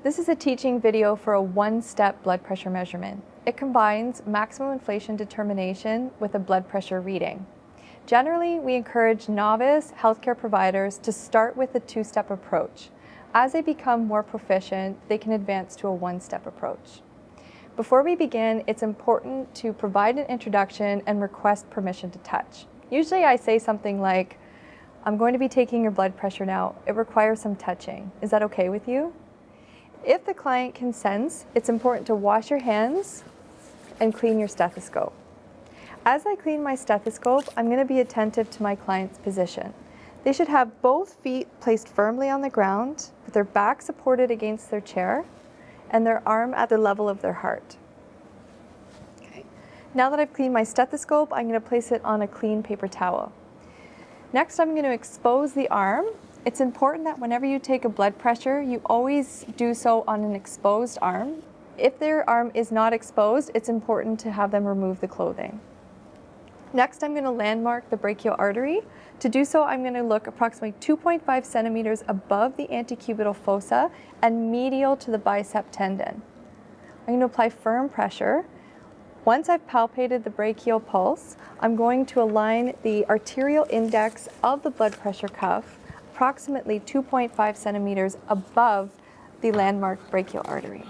This is a teaching video for a one-step blood pressure measurement. It combines maximum inflation determination with a blood pressure reading. Generally, we encourage novice healthcare providers to start with a two-step approach. As they become more proficient, they can advance to a one-step approach. Before we begin, it's important to provide an introduction and request permission to touch. Usually I say something like, "I'm going to be taking your blood pressure now. It requires some touching. Is that okay with you?" If the client consents, it's important to wash your hands and clean your stethoscope. As I clean my stethoscope, I'm going to be attentive to my client's position. They should have both feet placed firmly on the ground, with their back supported against their chair, and their arm at the level of their heart. Okay. Now that I've cleaned my stethoscope, I'm going to place it on a clean paper towel. Next, I'm going to expose the arm. It's important that whenever you take a blood pressure, you always do so on an exposed arm. If their arm is not exposed, it's important to have them remove the clothing. Next, I'm going to landmark the brachial artery. To do so, I'm going to look approximately 2.5 centimeters above the antecubital fossa and medial to the bicep tendon. I'm going to apply firm pressure. Once I've palpated the brachial pulse, I'm going to align the arterial index of the blood pressure cuff approximately 2.5 centimeters above the landmarked brachial artery.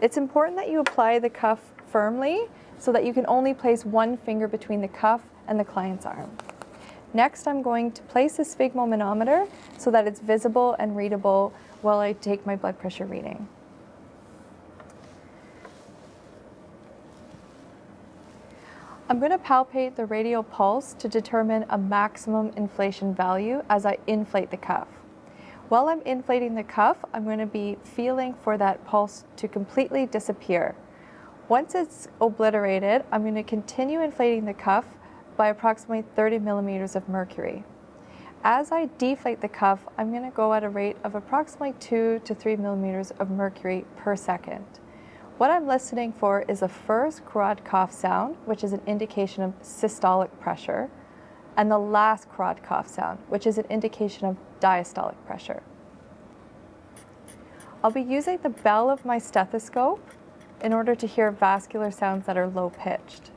It's important that you apply the cuff firmly so that you can only place one finger between the cuff and the client's arm. Next, I'm going to place the sphygmomanometer so that it's visible and readable while I take my blood pressure reading. I'm going to palpate the radial pulse to determine a maximum inflation value as I inflate the cuff. While I'm inflating the cuff, I'm going to be feeling for that pulse to completely disappear. Once it's obliterated, I'm going to continue inflating the cuff by approximately 30 millimeters of mercury. As I deflate the cuff, I'm going to go at a rate of approximately 2 to 3 millimeters of mercury per second. What I'm listening for is the first carotid cough sound, which is an indication of systolic pressure, and the last carotid cough sound, which is an indication of diastolic pressure. I'll be using the bell of my stethoscope in order to hear vascular sounds that are low-pitched.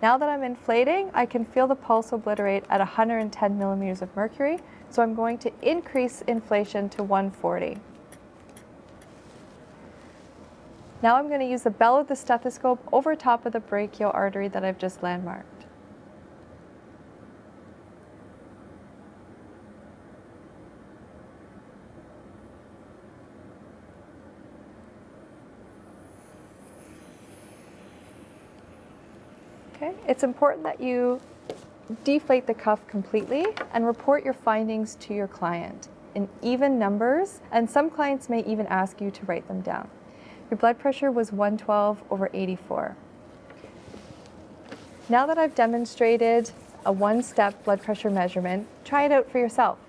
Now that I'm inflating, I can feel the pulse obliterate at 110 millimeters of mercury, so I'm going to increase inflation to 140. Now I'm going to use the bell of the stethoscope over top of the brachial artery that I've just landmarked. Okay. It's important that you deflate the cuff completely and report your findings to your client in even numbers, and some clients may even ask you to write them down. Your blood pressure was 112/84. Now that I've demonstrated a one-step blood pressure measurement, try it out for yourself.